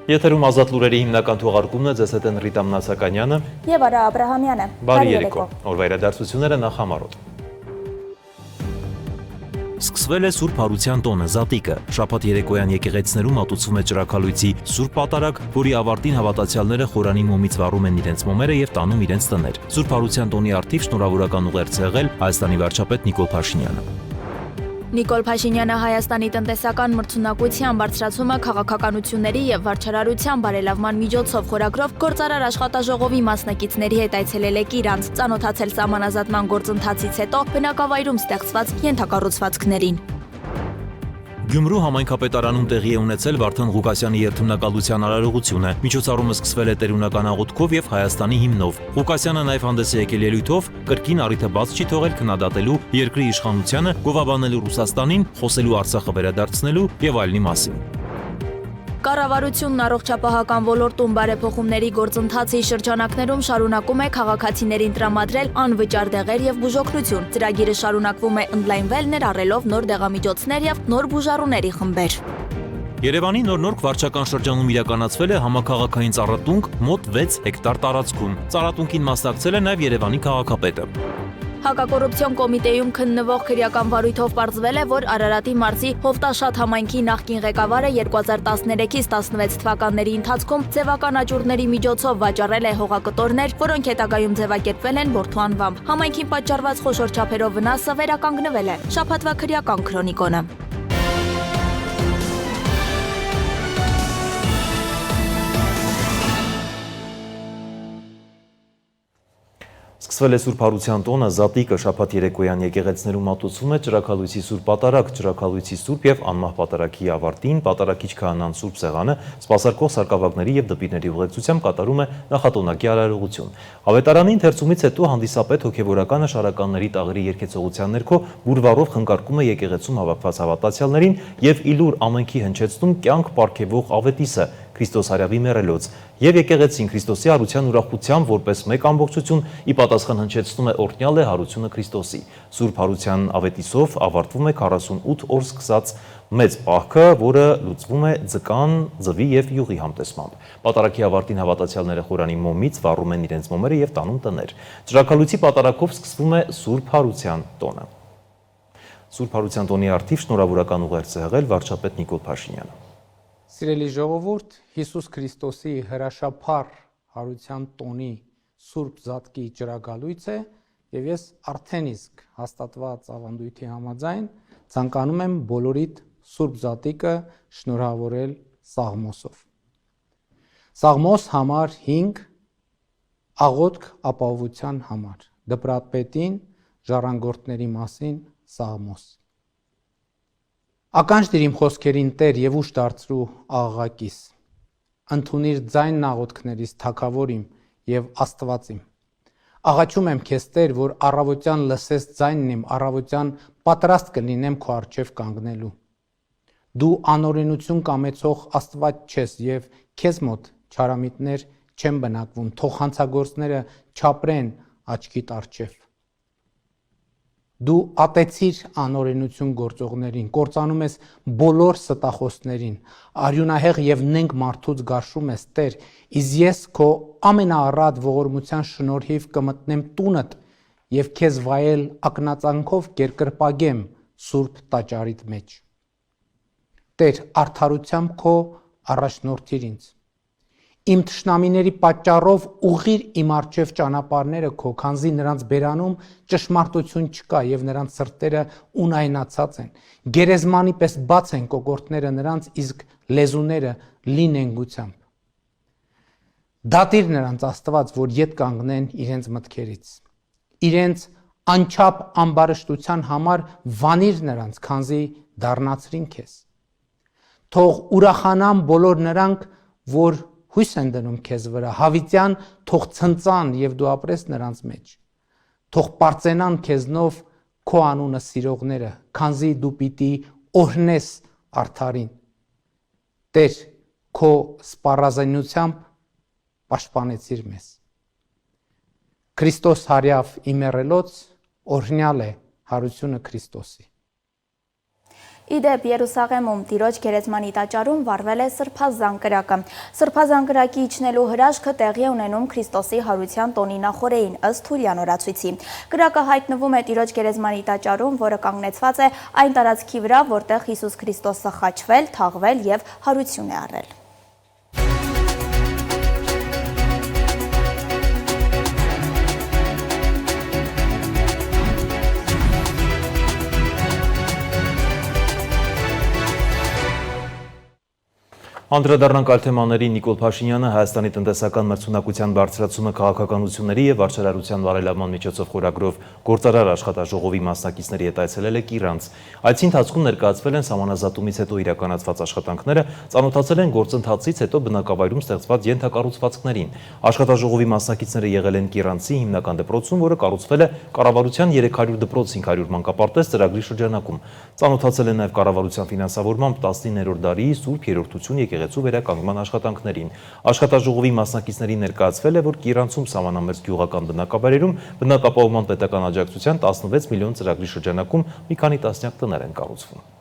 Եթերում ազատ լուրերի հիմնական թողարկումն է, ձեզ հետ են Ռիտա Մնացականյանը և Արա Աբրահամյանը։ Բարի երեկո, օրվա իրադարձությունները նախամարոտ։ Սկսվել է Սուրբ Հարության տոնը, Զատիկը։ Շաբաթ երեկոյան եկեղեցիներում մատուցվում է ճրագալույցի Սուրբ Պատարագ, որի ավարտին հավատացյալները խորանի մոմից վառում են իրենց մոմերը և տանում իրենց տներ։ Սուրբ Հարության տոնի առթիվ շնորհավորական ուղերձ է եղել Հայաստանի վարչապետ Նիկոլ Փաշինյանը։ Նիկոլ Փաշինյանը Հայաստանի տնտեսական մրցունակության բարձրացումը քաղաքականությունների և վարչարարության բարելավման միջոցով խորագրով գործարար աշխատաժողովի մասնակիցների հետ այցելել է Կիրանց, ծանոթացել սահմանազատման գործընթացից հետո բնակավայրում ստեղծված ենթակառուցվածքներին։ Գյումրու համայնքապետարանում տեղի է ունեցել Վարդան Ղուկասյանի երթմնակալության արարողությունը։ Միջոցառումը սկսվել է տերունական աղոթքով և Հայաստանի հիմնով։ Ղուկասյանը նաև հանդես է եկել ելույթով, կրկին առիթը բաց չի թողել քննադատելու երկրի իշխանությանը, գովաբանելու Ռուսաստանին, խոսելու Արցախը վերադարձնելու և այլնի մասին։ Կառավարությունն առողջապահական ոլորտում բարեփոխումների գործընթացի շրջանակներում շարունակում է քաղաքացիներին տրամադրել անվճար դեղեր և բուժօգնություն։ Ծրագիրը շարունակվում է ընդլայնվել, ներառելով նոր դեղամիջոցներ և նոր բուժառուների խմբեր։ Երևանի Նոր-Նորք վարչական շրջանում իրականացվել է համաքաղաքային ծառատունկ մոտ 6 հեկտար տարածքում։ Ծառատունկին մասնակցել է նաև Երևանի քաղաքապետը։ Հակակոռուպցիոն կոմիտեում քննվող քրեական վարույթով պարզվել է, որ Արարատի մարզի Հովտաշատ համայնքի նախկին ղեկավարը 2013-ից 16 թվականների ընթացքում ձևական աճուրների միջոցով վաճառել է հողակտորներ, որոնք հետագայում ձևակերպվել են որդու անվամբ։ Համայնքին պատճառված խոշոր չափերով վնասը վերականգնվել է։ Շաբաթվա քրեական քրոնիկոնը։ Սկսվել է Սուրբ Հարության տոնը, Զատիկը շաբաթ երեկոյան եկեղեցիներում մատուցվում է ճրագալույցի Սուրբ Պատարագ, ճրագալույցի Սուրբ և անմահ պատարագի ավարտին պատարագիչ քահանան Սուրբ Սեղանը սպասարկող սարկավագների և դպիրների ուղեկցությամբ կատարում է նախատոնակի արարողություն։ Ավետարանի ընթերցումից հետո հանդիսապետ հոգևորականը շարականների տաղերի երգեցողության ներքո բուրվառով խնկարկում է եկեղեցում հավաքված հավատացյալներին և իլուր ամենքի հնչեցնում կյանք պարգևող ավետիսը Քրիստոս հարյավի մեռելոց, և եկեղեցին Քրիստոսի հարության ուրախությամբ որպես մեկ ամբողջություն ի պատասխան հնչեցնում է օրհնյալ է հարությունը Քրիստոսի։ Սուրբ Հարության ավետիսով ավարտվում է 48 օր սկսած մեծ պահքը, որը լուծվում է ձկան, ձվի և յուղի համտեսմամբ։ Պատարագի ավարտին հավատացյալները խորանի մոմից վառում են իրենց մոմերը և տանում տներ։ Ճրագալույցի պատարագով սկսվում է Սուրբ Հարության տոնը։ Սուրբ Հարության տոնի առթիվ շնորհավորական ուղերձ է եղել վարչապետ Նիկոլ Փաշինյանը։ Սիրելի ժողովուրդ, Հիսուս Քրիստոսի հրաշափառ հարության տոնի Սուրբ Զատկի ճրագալույց է և ես արդեն իսկ հաստատված ավանդույթի համաձայն ցանկանում եմ բոլորիդ Սուրբ Զատիկը շնորհավորել Սաղմոսով։ Սաղմոս համար 5 աղոթք ապահովության համար, դպրատպետին ժառանգորդների մասին Սաղմոս։ Ականջ դիր իմ խոսքերին Տեր և ուշ դարձրու աղաղակիս, ընդունիր ձայնն աղոթքներիս թագավոր իմ և Աստված իմ։ Աղաչում եմ քեզ Տեր, որ առավոտյան լսես ձայնն իմ, առավոտյան պատրաստ կլինեմ քո առջև կանգնելու։ Դու անօրենություն կամեցող Աստված չես և քեզ մոտ չարամիտներ չեն բնակվում, թող հանցագործները չապրեն աչքիդ առջև։ Դու ատեցիր անօրենություն գործողներին, կործանում ես բոլոր ստախոսներին, արյունահեղ և նենգ մարդուց գարշում ես Տեր, իսկ ես քո ամենաառատ ողորմության շնորհիվ կմտնեմ տունդ և քեզ վայել ակնածանքով կերկրպագեմ սուրբ տաճարիդ մեջ։ Տեր, արդարությամբ քո առաջնորդիր ինձ։ Իմ թշնամիների պատճառով ուղղիր իմ առջև ճանապարհները քո, քանզի նրանց բերանում ճշմարտություն չկա և նրանց սրտերը ունայնացած են։ Գերեզմանի պես բաց են կոկորդները նրանց, իսկ լեզուները լի նենգությամբ։ Դատիր նրանց Աստված, որ ետ կանգնեն իրենց մտքերից։ Իրենց անչափ ամբարշտության համար վանիր նրանց, քանզի դառնացրին քեզ։ Թող ուրախանան բոլոր նրանք, որ հույս են դնում քեզ վրա, հավիտյան թող ցնծան և դու ապրես նրանց մեջ։ Թող պարծենան քեզնով քո անունը սիրողները, քանզի դու պիտի օրհնես արդարին։ Տեր, քո սպառազինությամբ պաշտպանեցիր մեզ։ Քրիստոս հարյավ իմեռելոց օրհնյալ է հարությունը Քրիստոսի։ Իդեպ Երուսաղեմում Տիրոջ գերեզմանի տաճարում վարվել է սրբազան կրակը։ Սրբազան կրակի իջնելու հրաշքը տեղի է ունենում Քրիստոսի հարության տոնի նախօրեին ըստ Թուրյան օրացույցի։ Կրակը հայտնվում է Տիրոջ գերեզմանի տաճարում, որը կանգնեցված է այն տարածքի վրա, որտեղ Հիսուս Քրիստոսը խաչվել, թաղվել եւ հարություն է առել։ Անդրադառնանք այլ թեմաների Նիկոլ Փաշինյանը Հայաստանի տնտեսական մրցունակության բարձրացումը քաղաքականությունների եւ վարչարարության բարելավման միջոցով խորագրով գործարար աշխատաժողովի մասնակիցների հետ այցելել է Կիրանց։ Այցի ընթացքում ներկայացվել են սահմանազատումից հետո իրականացված աշխատանքները, ծանոթացել են գործընթացից հետո բնակավայրում ստեղծված ենթակառուցվածքներին։ Աշխատաժողովի մասնակիցները եղել են Կիրանցի հիմնական դպրոցում, որը կառուցվել է կառավարության 300 դպրոց 500 մանկապարտեզ ծրագրի շրջանակում։ Ծանոթացել են նաեւ կառավարության ֆինանսավորմամբ 19-րդ դարի Սուրբ Երրորդություն եկեղեցու վերականգնման աշխատանքներին։ Աշխատաժողովի մասնակիցներին ներկայացվել է, որ Կիրանցում սահմանամերձ գյուղական բնակավայրերում բնակապահովման պետական աջակցության 16 միլիոն ծրագրի շրջանակում մի քանի տասնյակ տներ են կառուցվում։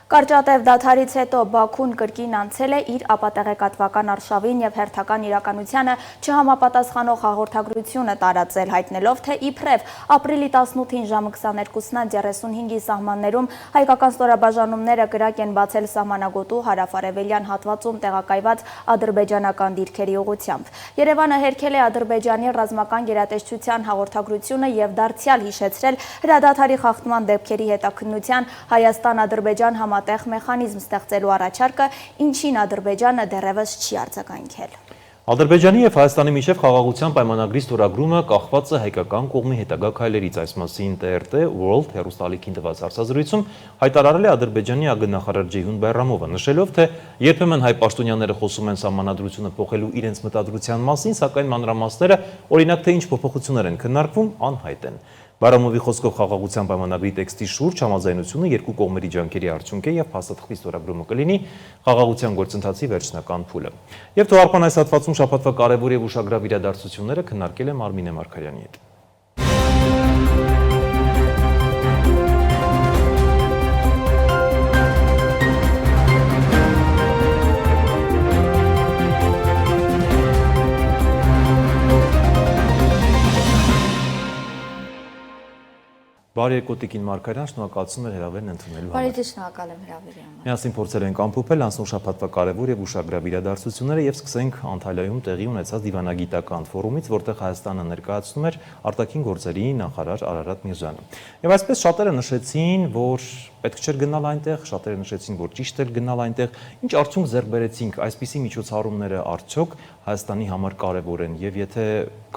Կարճատև դադարից հետո Բաքուն կրկին անցել է իր ապատեղեկատվական արշավին եւ հերթական իրականությանը չհամապատասխանող հաղորդագրությունը տարածել, հայտնելով, թե իբրև ապրիլի 18-ին ժամը 22:35-ի սահմաններում հայկական ստորաբաժանումները կրակ են բացել սահմանագոտու հարավ-արևելյան հատվածում տեղակայված ադրբեջանական դիրքերի ուղղությամբ։ Երևանը հերքել է Ադրբեջանի ռազմական գերատեսչության հաղորդագրությունը եւ դարձյալ հիշեցրել հրադադարի խախտման դեպքերի հետաքննության Հայաստան-Ադրբեջան համատեղ մեխանիզմ ստեղծելու առաջարկը, ինչին Ադրբեջանը դեռևս չի արձագանքել։ Ադրբեջանի եւ Հայաստանի միջև խաղաղության պայմանագրի ստորագրումը կախված է հայկական կողմի հետագա քայլերից, այս մասին TRT World հեռուստալիքին տված հարցազրույցում հայտարարել է Ադրբեջանի ԱԳ-նախարար Ջեյհուն Բայրամովը, նշելով, թե երբեմն հայ պաշտոնյաները խոսում են սահմանադրությունը փոխելու իրենց մտադրության մասին, սակայն մանրամասները, օրինակ թե ինչ փոփոխություններ են քննարկվում, անհայտ են։ Բայրամովի խոսքով խաղաղության պայմանագրի տեքստի շուրջ համաձայնությունը երկու կողմերի ջանքերի արդյունք է եւ փաստաթղթի ստորագրումը կլինի խաղաղության գործընթացի վերջնական փուլը։ Եվ թողարկման այս հատվածում շաբաթվա կարևոր եւ ուշագրավ իրադարձությունները քննարկել է Մարմինե Մարգարյանի հետ։ Բարի եկեք Տիկին Մարգարյան, շնորհակալություն հրավերն ընդունելու համար։ Բարի շնորհակալ եմ հրավերի համար։ Միասին փորձել ենք ամփոփել անցնող շաբաթվա կարևոր եւ ուշագրավ իրադարձությունները եւ սկսենք Անտալիայում տեղի ունեցած դիվանագիտական ֆորումից, որտեղ Հայաստանը ներկայացնում էր արտաքին գործերի նախարար Արարատ Միրզյանը։ Եվ այսպես շատերը նշեցին, որ պետք չէր գնալ այնտեղ, շատերը նշեցին, որ ճիշտ էր գնալ այնտեղ։ Ինչ արդյունք ձեռք բերեցինք, այսպիսի միջոցառումները արդյոք Հայաստանի համար կարևոր են եւ եթե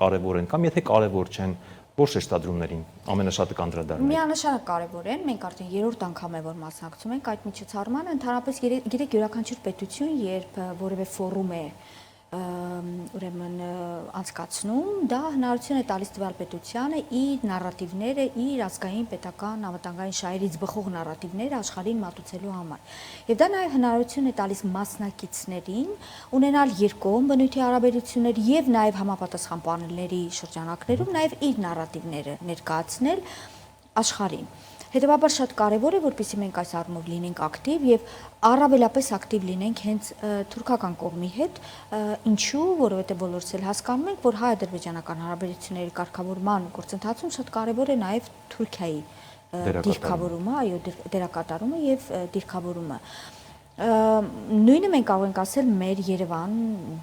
կարևոր են կամ եթե կարևոր չեն, որ շեշտադրումներին ամենաշատը կանդրադառնանք։ Միանշանակ կարևոր են, մենք արդեն երրորդ անգամ է որ մասնակցում ենք այդ միջոցառմանը, ընդհանրապես գիտեք յուրաքանչյուր պետություն, երբ որևէ ֆորում է ուրեմն անցկացնում, դա հնարավորություն է տալիս տվյալ պետությանը իր նարատիվները, իր ազգային պետական անվտանգային շահերից բխող նարատիվները աշխարհին մատուցելու համար։ Եվ դա նաև հնարավորություն է տալիս մասնակիցներին ունենալ երկկողմ բնույթի հարաբերություններ եւ նաև համապատասխան պանելների շրջանակներում նաև իր նարատիվները ներկայացնել աշխարհին։ Հետևաբար շատ կարևոր է, որպեսզի մենք այս առումով լինենք ակտիվ եւ առավելապես ակտիվ լինենք հենց թուրքական կողմի հետ, ինչու, որովհետեւ բոլորս էլ հասկանում ենք, որ հայ-ադրբեջանական հարաբերությունների կարգավորման գործընթացում շատ կարևոր է նաեւ Թուրքիայի դիրքավորումը, այո, դերակատարումը եւ դիրքավորումը։ Նույնը մենք կարող ենք ասել մեր Երևան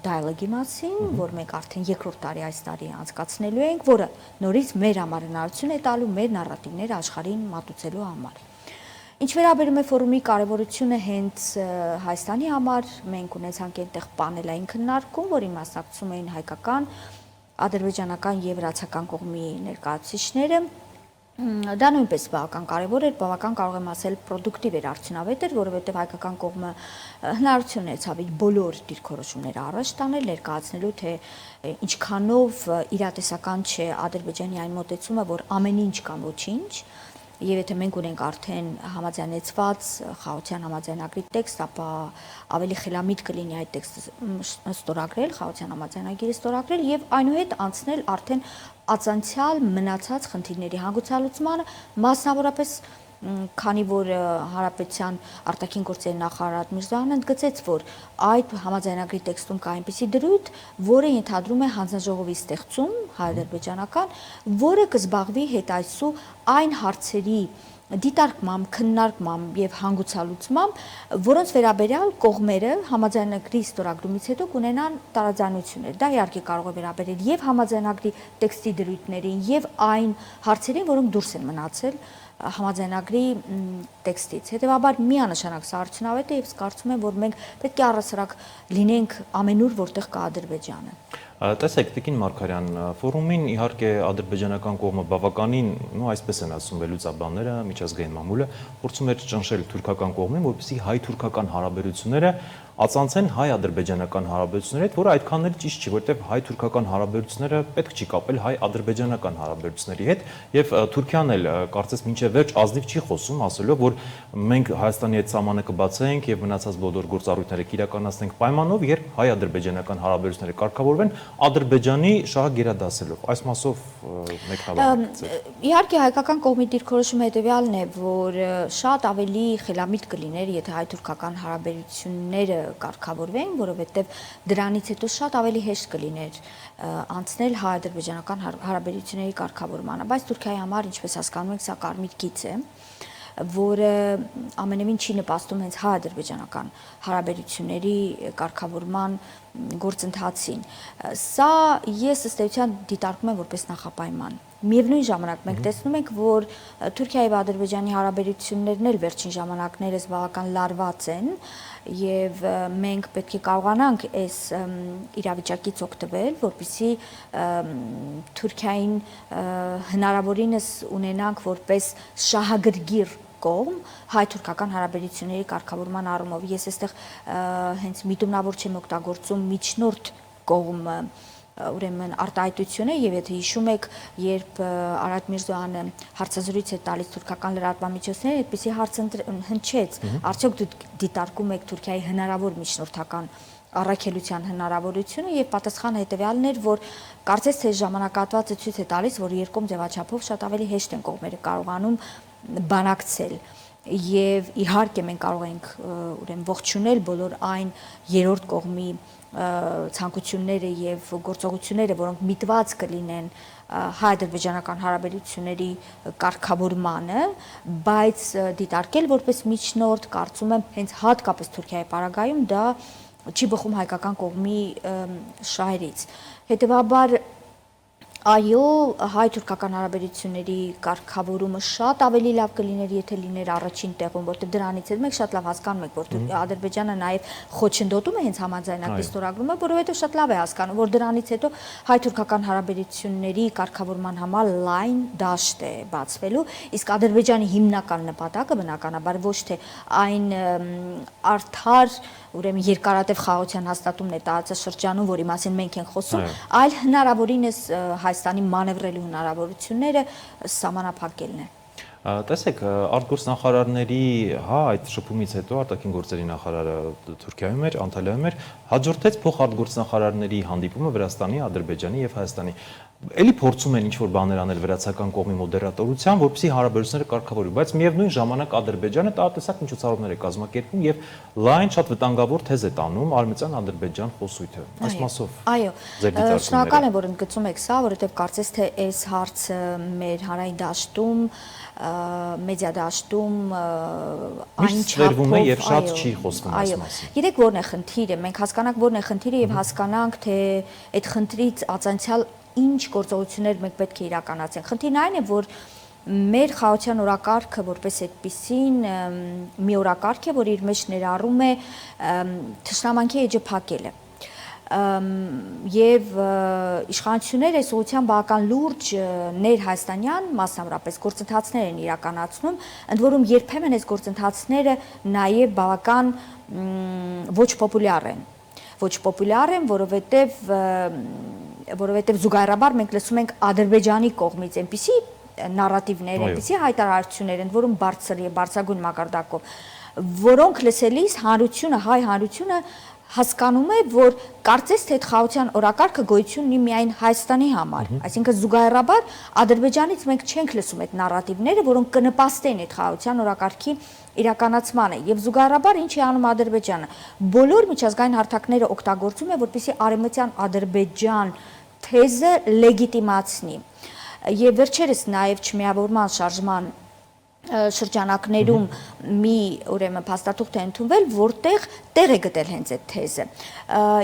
դիալոգի մասին, որ մենք արդեն երկրորդ տարի այս տարի անցկացնելու ենք, որը նորից մեր համար հնարավորություն է տալու մեր նարատիվները աշխարհին մատուցելու համար։ Ինչ վերաբերում է ֆորումի կարևորությունը հենց Հայաստանի համար, մենք ունեցանք այնտեղ պանելային քննարկում, որին մասնակցում էին հայկական, ադրբեջանական եւ վրացական կողմի ներկայացուցիչները։ Դա նույնպես բավական կարևոր էր, բավական կարող եմ ասել պրոդուկտիվ էր, արդյունավետ էր, որովհետև հայկական կողմը հնարավորություն ունեցավ իր բոլոր դիրքորոշումները առաջ տանել, ներկայացնելու, թե ինչքանով իրատեսական չէ Ադրբեջանի այն մոտեցումը, որ ամեն ինչ կամ ոչինչ, եւ եթե մենք ունենք արդեն համաձայնեցված խաղաղության համաձայնագրի տեքստ, ապա ավելի խելամիտ կլինի այդ տեքստը ստորագրել, խաղաղության համաձայնագիրը ստորագրել եւ այնուհետ անցնել արդեն ածանցյալ մնացած խնդիրների հանգուցալուծմանը, մասնավորապես քանի որ Հանրապետության արտաքին գործերի նախարար Միրզոյանը ընդգծեց, որ այդ համաձայնագրի տեքստում կա այնպիսի դրույթ, որը ենթադրում է հանձնաժողովի ստեղծում հայ-ադրբեջանական, որը կզբաղվի հետայսու այն հարցերի դիտարկմամբ, քննարկմամբ եւ հանգուցալուծմամբ, որոնց վերաբերյալ կողմերը համաձայնագրի ստորագրումից հետո կունենան տարաձայնություններ։ Դա իհարկե կարող է վերաբերել եւ համաձայնագրի տեքստի դրույթներին եւ այն հարցերին, որոնք դուրս են մնացել համաձայնագրի տեքստից։ Հետևաբար միանշանակ սա արդյունավետ է եւ կարծում եմ, որ մենք պետք է առասարակ լինենք ամենուր, որտեղ կա Ադրբեջանը։ Տեսեք, Տիկին Մարգարյան, ֆորումին իհարկե ադրբեջանական կողմը բավականին, այսպես են ասում վերլուծաբանները, միջազգային մամուլը, փորձում էր ճնշել թուրքական կողմին, որպեսզի հայ-թուրքական հարաբերությունները ածանցեն հայ-ադրբեջանական հարաբերությունների հետ, որը այդքան էլ ճիշտ չի, որտեղ հայ-թուրքական հարաբերությունները պետք չի կապել հայ-ադրբեջանական հարաբերությունների հետ, եւ Թուրքիան էլ կարծես մինչև վերջ ազնիվ չի խոսում, ասելով, որ մենք Հայաստանի հետ սահմանը կբացենք եւ մնացած բոլոր գործառույթները կիրականացնենք պայմանով, երբ հայ-ադրբեջանական հարաբերությունները կարգավորվեն Ադրբեջանի շահը գերադասելով։ Այս մասով մեկնաբանեք։ Իհարկե հայկական կողմի դիրքորոշումը հետեւյալն է, որ շատ ավելի խելամիտ կլիներ, եթե հայ-թուրքական հարաբերությունները կարգավորվեն, որովհետև դրանից հետո շատ ավելի հեշտ կլիներ անցնել հայ-ադրբեջանական հարաբերությունների կարգավորմանը, բայց Թուրքիայի համար, ինչպես հասկանում եք, սա կարմիր գիծ է, որը ամենևին չի նպաստում հենց հայ-ադրբեջանական հարաբերությունների կարգավորման գործընթացին։ Սա ես ըստ էության դիտարկում եմ որպես նախապայման։ Միևնույն ժամանակ մենք տեսնում ենք, որ Թուրքիայի եւ Ադրբեջանի հարաբերություններն էլ վերջին ժամանակներս բավական լարված են եւ մենք պետք է կարողանանք այս իրավիճակից օգտվել, որպեսզի Թուրքիային հնարավորինս ունենանք որպես շահագրգիռ կողմ հայ-թուրքական հարաբերությունների կարգավորման առումով։ Ես այստեղ հենց միտումնավոր չեմ օգտագործում միջնորդ կողմ ուրեմն արտահայտությունը եւ եթե հիշում եք, երբ Արադ Միրզոյանը հարցազրույց է տալիս թուրքական լրատվամիջոցներին, այդպիսի հարց հնչեց, արդյոք դուք դիտարկում եք Թուրքիայի հնարավոր միջնորդական առաքելության հնարավորությունը եւ պատասխանը հետեւյալն էր, որ կարծես թե ժամանակահատվածը ցույց է տալիս, որ երկում ձևաչափով շատ ավելի հեշտ են կողմերը կարողանում բանակցել եւ իհարկե մենք կարող ենք ուրեմն ողջունել բոլոր այն երրորդ կողմի ցանկությունները եւ գործողությունները, որոնք միտված կլինեն հայ-ադրբեջանական հարաբերությունների կարգավորմանը, բայց դիտարկել որպես միջնորդ, կարծում եմ, հենց հատկապես Թուրքիայի պարագայում դա չի բխում հայկական կողմի շահերից։ Հետևաբար այո, հայ-թուրքական հարաբերությունների կարգավորումը շատ ավելի լավ կլիներ, եթե լիներ առաջին տեղում, որտեղ դրանից հետ մենք շատ լավ հասկանում ենք, որ Ադրբեջանը նաև խոչընդոտում է հենց համաձայնագրի ստորագրումը, որովհետև շատ լավ է հասկանում, որ դրանից հետո հայ-թուրքական հարաբերությունների կարգավորման համար լայն դաշտ է բացվելու, իսկ Ադրբեջանի հիմնական նպատակը բնականաբար ոչ թե այն արդար ուրեմն երկարատև խաղաղության հաստատումն է տարածաշրջանում, որի մասին մենք ենք խոսում, այլ հնարավորինս Հայաստանի մանևրելու հնարավորությունները սահմանափակելն է։ Տեսեք, արտգործնախարարների, այդ շփումից հետո արտաքին գործերի նախարարը Թուրքիայում էր, Անտալիայում էր, հաջորդեց փոխարտգործնախարարների հանդիպումը Վրաստանի, Ադրբեջանի եւ Հայաստանի։ Էլի փորձում են ինչ-որ բաներ անել վրացական կողմի մոդերատորությամբ, որպեսզի հարաբերությունները կարգավորվի, բայց միևնույն ժամանակ Ադրբեջանը տարատեսակ միջոցառումներ է կազմակերպում եւ լայն շատ վտանգավոր թեզ է տանում Արմենիան-Ադրբեջան խոսույթը։ Այս մասով։ Այո, շնորհակալ եմ, որ ընդգծում եք սա, որովհետեւ կարծես թե այս հարցը մեր հանրային դաշտում մեդիա դաշտում այն չափով է եւ շատ չի խոսվում այս մասին։ Գիտեք որն է խնդիրը, մենք հասկանանք որն է խնդիրը եւ հասկանանք թե այդ խնդրից ածանցյալ ինչ գործողություններ մենք պետք է իրականացնենք։ Խնդիրն այն է, որ մեր խաղաղության օրակարգը որպես այդպիսին մի օրակարգ է, որ իր մեջ ներառում է թշնամանքի էջը փակելը։ Եվ իշխանությունները այս ուղղությամբ բավական լուրջ ներհայաստանյան մասնավորապես գործընթացներ են իրականացնում, ընդ որում երբեմն այս գործընթացները նաև բավական ոչ պոպուլյար են։ Ոչ պոպուլյար են, որովհետև զուգահեռաբար մենք լսում ենք Ադրբեջանի կողմից այնպիսի նարատիվներ, այնպիսի հայտարարություններ, ընդ որում բարձր եւ բարձրագույն մակարդակով, որոնք լսելիս հանրությունը, հայ հանրությունը հասկանում է, որ կարծես թե այդ խաղաղության օրակարգը գոյություն ունի միայն Հայաստանի համար, այսինքն զուգահեռաբար Ադրբեջանից մենք չենք լսում այդ նարատիվները, որոնք կնպաստեն այդ խաղաղության օրակարգի իրականացմանը, եւ զուգահեռաբար ինչ է անում Ադրբեջանը, բոլոր միջազգային հարթակները օգտագործում է, որպեսզի արևմտյան Ադրբեջան թեզը լեգիտիմացնի, եւ վերջերս նաեւ չմիավորման շարժման շրջանակներում մի ուրեմն փաստաթուղթ է ընդունվել, որտեղ տեղ է գտել հենց այդ թեզը։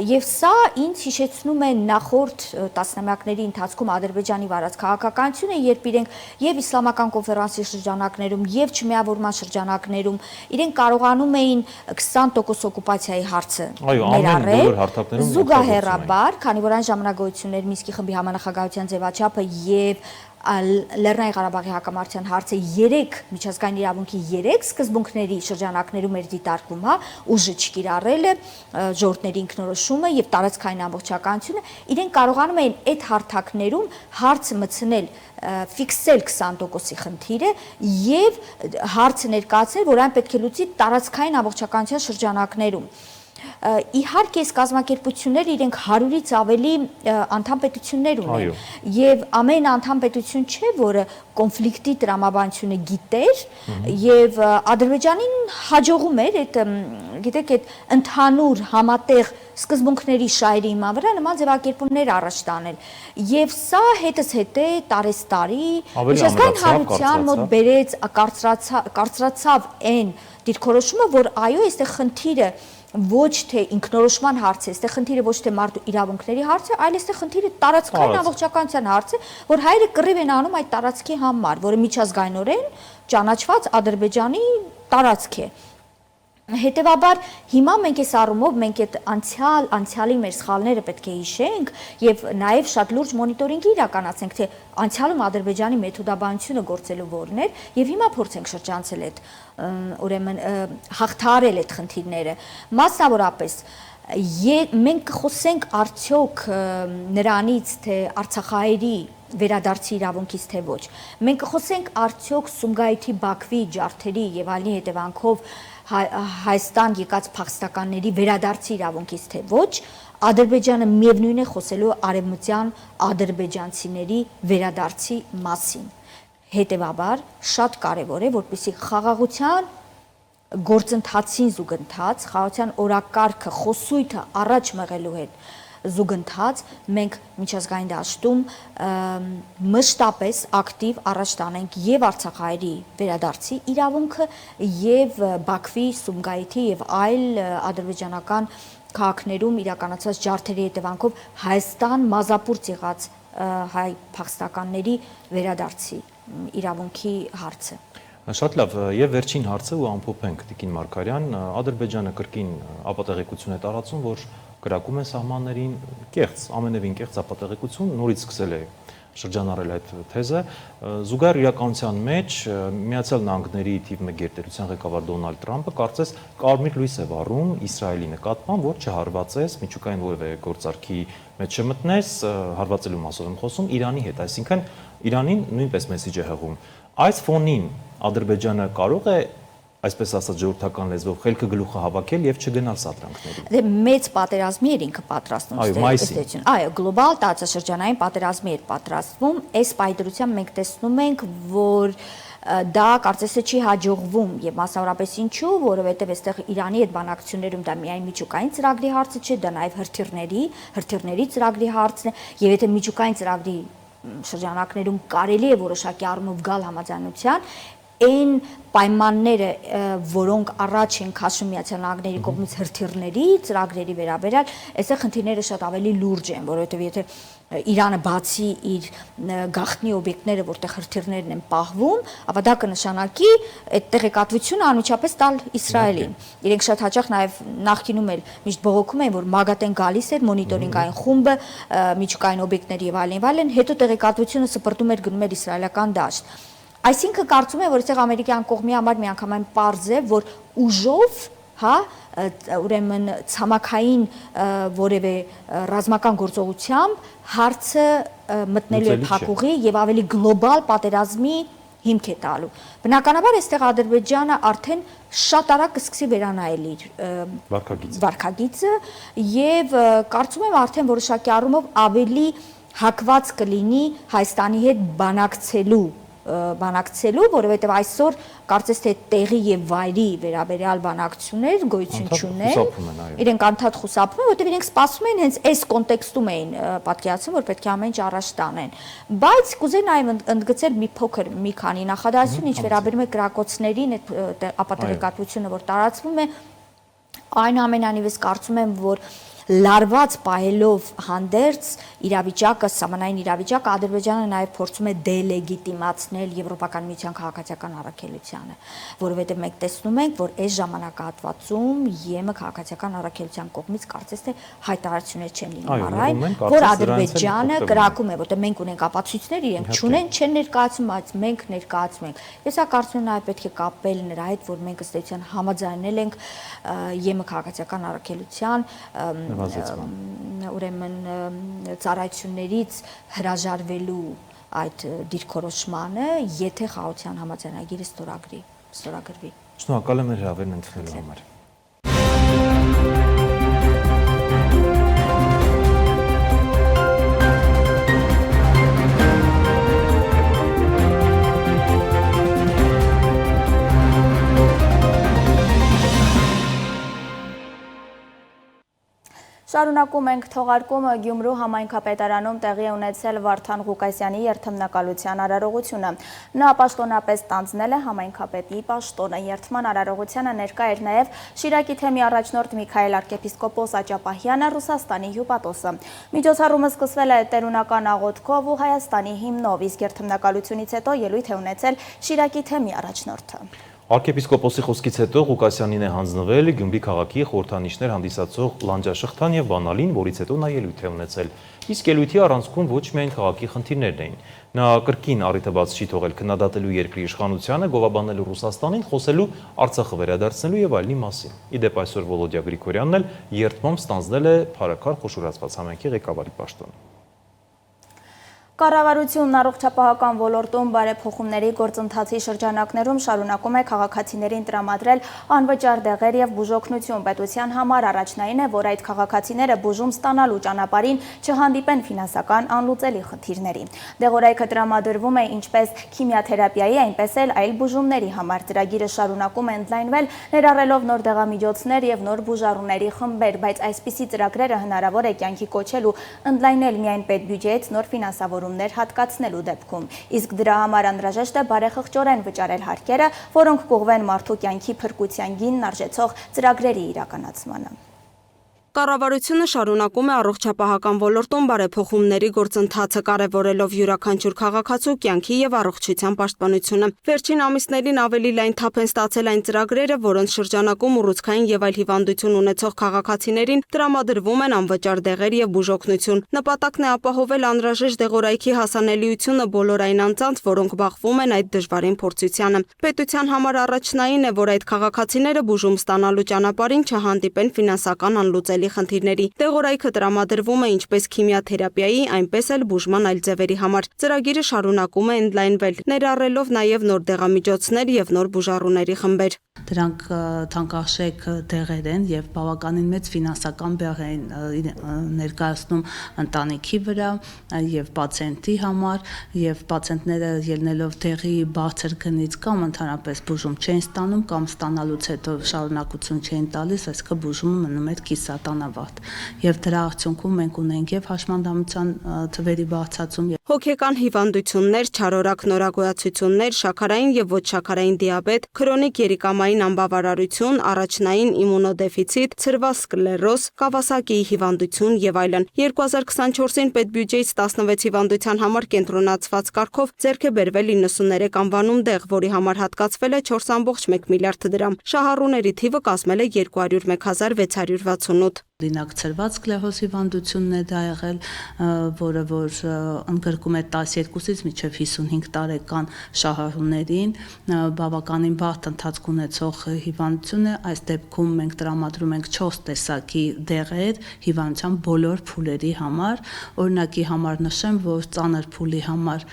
Եվ սա ինձ հիշեցնում է նախորդ տասնամյակների ընթացքում Ադրբեջանի վարած քաղաքականությունը, երբ իրենք եւ իսլամական կոնֆերանսի շրջանակներում եւ չմիավորման շրջանակներում իրենք կարողանում էին 20% օկուպացիայի հարցը ներառել, զուգահեռաբար, քանի որ այն ժամանակահատվածներ Մինսկի խմբի համանախագահության ձևաչափը եւ Լեռնային Ղարաբաղի հակամարտության հարցը 3 միջազգային իրավունքի 3 սկզբունքների շրջանակներում էր դիտարկվում, հա, ուժը չկիրառելը, ժողովրդների ինքնորոշումը եւ տարածքային ամբողջականությունը, իրենք կարողանում էին այդ հարթակներում հարցը մտցնել, ֆիքսել 20%-ի խնդիրը եւ հարցը ներկայացնել, որ այն պետք է լուծի տարածքային ամբողջականության շրջանակներում։ Իհարկե այս կազմակերպությունները իրենք 100-ից ավելի անդամ պետություններ ունեն եւ ամեն անդամ պետություն չէ, որը կոնֆլիկտի տրամաբանությունը գիտեր եւ Ադրբեջանին հաջողում էր այդ գիտեք այդ ընդհանուր համատեղ սկզբունքների շահերի հիման վրա նման ձևակերպումներ առաջ տանել եւ սա հետս հետե տարեստարի միջազգային հանրության մոտ բերեց կարծրացավ այն դիրքորոշումը, որ այո, այստեղ խնդիրը ոչ թե ինքնորոշման հարց է, այստեղ խնդիրը ոչ թե մարդու իրավունքների հարց է, այլ այստեղ խնդիրը տարածքային ամբողջականության հարց է, որ հայերը կռիվ են անում այդ տարածքի համար, որը միջազգայինորեն ճանաչված Ադրբեջանի տարածք է։ Հետևաբար հիմա մենք այս առումով մենք այդ անցյալի մեր սխալները պետք է հիշենք եւ նաեւ շատ լուրջ մոնիտորինգ իրականացնենք, թե անցյալում Ադրբեջանի մեթոդաբանությունը գործելու որն էր եւ հիմա փորձենք շրջանցել այդ ուրեմն հաղթահարել այդ խնդիրները։ Մասնավորապես մենք կխոսենք արդյոք նրանից, թե Արցախահայերի վերադարձի իրավունքից թե ոչ։ Մենք կխոսենք արդյոք Սումգայիթի, Բաքվի, Ջարդերի եւ այլնի հետևանքով Հայաստան եկած փախստականների վերադարձի իրավունքից թե ոչ, Ադրբեջանը միևնույն է խոսելու արևմտյան ադրբեջանցիների վերադարձի մասին։ Հետևաբար շատ կարևոր է, որպեսզի խաղաղության գործընթացին զուգընթաց, խաղաղության օրակարգը, խոսույթը առաջ մղելու հետ զուգընթաց մենք միջազգային դաշտում մշտապես ակտիվ առաջ տանենք եւ Արցախահայերի վերադարձի իրավունքը եւ Բաքվի, Սումգայիթի եւ այլ ադրբեջանական քաղաքներում իրականացված ջարդերի հետևանքով Հայաստան մազապուրծ եղած հայ փախստականների վերադարձի իրավունքի հարցը։ Շատ լավ, եւ վերջին հարցը ու ամփոփենք Տիկին Մարգարյան, Ադրբեջանը կրկին ապատեղեկություն է տարածում, որ կրակում է սահմաններին կեղծ, ամենևին կեղծ ապատեղեկություն, նորից սկսել է շրջանառել այդ թեզը, զուգահեռ իրականության մեջ Միացյալ Նահանգների թիվ 1 գերտերության ղեկավար Դոնալդ Թրամփը կարծես կարմիր լույս է վառում Իսրայելի նկատմամբ, որ չհարվածես, միջուկային որևէ գործարքի մեջ չմտնես, հարվածելու մասով եմ խոսում Իրանի հետ, այսինքն Իրանին նույնպես մեսիջ է հղում։ Այս ֆոնին Ադրբեջանը կարող է այսպես ասած ժողովրդական լեզվով խելքը գլուխը հավաքել եւ չգնալ սադրանքների։ Դե մեծ պատերազմի էր ինքը պատրաստում ստեցություն։ Այո, գլոբալ տարածաշրջանային պատերազմի էր պատրաստվում։ Այս պայդրությամբ մենք տեսնում ենք, որ դա կարծես չի հաջողվում եւ մասնավորապես ինչու, որովհետեւ այստեղ Իրանի հետ բանակցություններում դա միայն միջուկային ծրագրի հարցը չէ, դա նաեւ հրթիռների ծրագրի հարցն է եւ եթե միջուկային ծրագրի շրջանակներում կարելի է որոշակի առումով գալ համաձայնության, այն պայմանները, որոնք առաջ են քաշում Միացյալ Նահանգների կողմից հրթիռների ծրագրերի վերաբերյալ, այստեղ խնդիրները շատ ավելի լուրջ են, որովհետև եթե Իրանը բացի իր գաղտնի օբյեկտները, որտեղ հրթիռներն են պահվում, ապա դա կնշանակի այդ տեղեկատվությունը անմիջապես տալ Իսրայելին։ Իրենք շատ հաճախ նաև նախկինում էլ միշտ բողոքում են, որ ՄԱԳԱՏԵ-ն գալիս էր մոնիտորինգային խումբը, միջուկային օբյեկտների եւ այլն, հետո տեղեկատվությունը սպրտում էր գնում էր իսրայելական դաշտ։ Այսինքն կարծում եմ, որ այստեղ ամերիկյան կողմի համար միանգամայն պարզ է, որ ուժով, հա, ուրեմն ցամաքային որևէ ռազմական գործողությամբ հարցը մտնելու է փակուղի եւ ավելի գլոբալ պատերազմի հիմք է տալու։ Բնականաբար այստեղ Ադրբեջանը արդեն շատ արագ կսկսի վերանայել իր վարքագիծը եւ կարծում եմ արդեն որոշակի առումով ավելի հակված կլինի Հայաստանի հետ բանակցելու, որովհետև այսօր կարծես թե տեղի եւ վայրի վերաբերյալ բանակցություններ գոյություն չունեն, իրենք անդադ խուսափում են, որովհետև իրենք սպասում են հենց այս կոնտեքստում էին պատկերացնում, որ պետք է ամեն ինչ առաջ տանեն, բայց կուզեի նաեւ ընդգծել մի քանի նախադասություն, ինչ վերաբերում է կրակոցներին, այդ ապատեղեկատվությունը, որ տարածվում է, այնուամենայնիվ կարծում եմ, որ լարված պահելով հանդերձ իրավիճակը, սահմանային իրավիճակը Ադրբեջանը նաև փորձում է դելեգիտիմացնել Եվրոպական միության քաղաքացիական առաքելությանը, որովհետև մենք տեսնում ենք, որ այս ժամանակահատվածում ԵՄ քաղաքացիական առաքելության կողմից կարծես թե հայտարարություններ չեն լինում առայն, որ Ադրբեջանը կրակում է, որտեղ մենք ունենք ապացույցներ, իրենք չունեն, չեն ներկայացում, բայց մենք ներկայացում ենք։ Ես կարծում եմ նաև պետք է կապել նրա հետ, որ մենք ըստ էության համաձայնել ենք ԵՄ քաղաքացիական առաքելության ուրեմն ծառայություններից հրաժարվելու այդ դիրքորոշմանը, եթե խաղաղության համաձայնագիրը ստորագրվի։ Շնորհակալ եմ հրավերն ընդունելու համար։ Շարունակում ենք թողարկումը Գյումրու համայնքապետարանում տեղի ունեցել Վարդան Ղուկասյանի երթմնակալության արարողությունը։ Նա պաշտոնապես տանձնել է համայնքապետի պաշտոնը։ Երթման արարողությանը ներկա էր նաև Շիրակի թեմի առաջնորդ Միքայել arczepiskopos Աճապահյանը, Ռուսաստանի հյուպատոսը։ Միջոցառումը սկսվել է տերունական աղոթքով ու Հայաստանի հիմնով, իսկ երթմնակալությունից հետո ելույթ է ունեցել Շիրակի թեմի առաջնորդը։ Arczepiskopos-ի խոսքից հետո Ղուկասյանին է հանձնվել Գյումրի քաղաքի խորհրդանիշներ հանդիսացող լանջաշղթան եւ բանալին, որից հետո նա ելույթ է ունեցել։ Իսկ ելույթի առանցքում ոչ միայն քաղաքի խնդիրներն էին։ Նա կրկին առիթը բաց չի թողել քննադատելու երկրի իշխանությանը, գովաբանելու Ռուսաստանին, խոսելու Արցախը վերադարձնելու եւ այլնի մասին։ Իդեպ այսօր Վոլոդիա Գրիգորյանն էլ երթմամբ ստանձնել է Փարաքար խոշորացված համայնքի ղեկավարի պաշտոնը։ Կառավարությունն առողջապահական ոլորտում բարեփոխումների գործընթացի շրջանակներում շարունակում է քաղաքացիներին տրամադրել անվճար դեղեր եւ բուժօգնություն։ Պետության համար առաջնային է, որ այդ քաղաքացիները բուժում ստանալու ճանապարհին չհանդիպեն ֆինանսական անլուծելի խնդիրների։ Դեղորայքը տրամադրվում է ինչպես քիմիաթերապիայի, այնպես էլ այլ բուժումների համար։ Ծրագիրը շարունակում է ընդլայնվել, ներառելով նոր դեղամիջոցներ եւ նոր բուժառուների խմբեր, բայց այսպիսի ծրագրերը հնարավոր է կյանքի կոչել ու ընդլայնել միայն պետբյուջեից նոր ֆինանսավորում հատկացնելու դեպքում, իսկ դրա համար անհրաժեշտ է բարեխղճորեն վճարել հարկերը, որոնք կուղղվեն մարդու կյանքի փրկության գինն արժեցող ծրագրերի իրականացմանը։ Կառավարությունը շարունակում է առողջապահական ոլորտում բարեփոխումների գործընթացը, կարևորելով յուրաքանչյուր քաղաքացու կյանքի եւ առողջության պաշտպանությունը։ Վերջին ամիսներին ավելի լայն թափ են ստացել այն ծրագրերը, որոնց շրջանակում ուռուցքային եւ այլ հիվանդություն ունեցող քաղաքացիներին տրամադրվում են անվճար դեղեր եւ բուժօգնություն։ Նպատակն է ապահովել անհրաժեշտ դեղորայքի հասանելիությունը բոլոր այն անձանց, որոնք բախվում են այդ դժվարին փորձությանը։ Պետության համար առաջնային է, որ այդ քաղաքացիները բուժում ստանալու ճանապարհին չհանդիպեն ֆինանսական անլուծելի խնդիրների։ Դեղորայքը տրամադրվում է ինչպես քիմիաթերապիայի, այնպես էլ բուժման այլ ձևերի համար։ Ծրագիրը շարունակում է ընդլայնվել, ներառելով նաև նոր դեղամիջոցներ եւ նոր բուժառուների խմբեր։ Դրանք թանկարժեք դեղեր են եւ բավականին մեծ ֆինանսական բեղ են ներկայացնում ընտանիքի վրա եւ պացիենտի համար, եւ պացիենտները ելնելով դեղի բարձր գնից կամ ընդհանրապես բուժում չեն ստանում կամ ստանալուց հետո շարունակություն չեն տալիս, այսինքն բուժումը մնում է կիսատանավարտ։ Եվ դրա արդյունքում մենք ունենք եւ հաշմանդամության թվերի բարձրացում եւ հոգեկան հիվանդություններ, չարորակ նորագոյացություններ, շաքարային եւ ոչ շաքարային դիաբետ, քրոնիկ երիկամային անբավարարություն, առաջնային իմունոդեֆիցիտ, ցրված սկլերոզ, Կավասակիի հիվանդություն եւ այլն։ 2024-ին պետբյուջեից 16 հիվանդության համար կենտրոնացված կարգով ձեռք է բերվել 93 անվանում դեղ, որի համար հատկացվել է 4.1 միլիարդ դրամ։ Շահառուների թիվը կազմել է 201 668։ Օրինակ ցրված սկլերոզ հիվանդությունն է դա եղել, որը որ ընդգրկում է 12-ից մինչև 55 տարեկան շահառուներին, բավականին բարդ ընթացք ունեցող հիվանդություն է, այս դեպքում մենք տրամադրում ենք 4 տեսակի դեղեր հիվանդության բոլոր փուլերի համար, օրինակի համար նշեմ, որ ծանր փուլի համար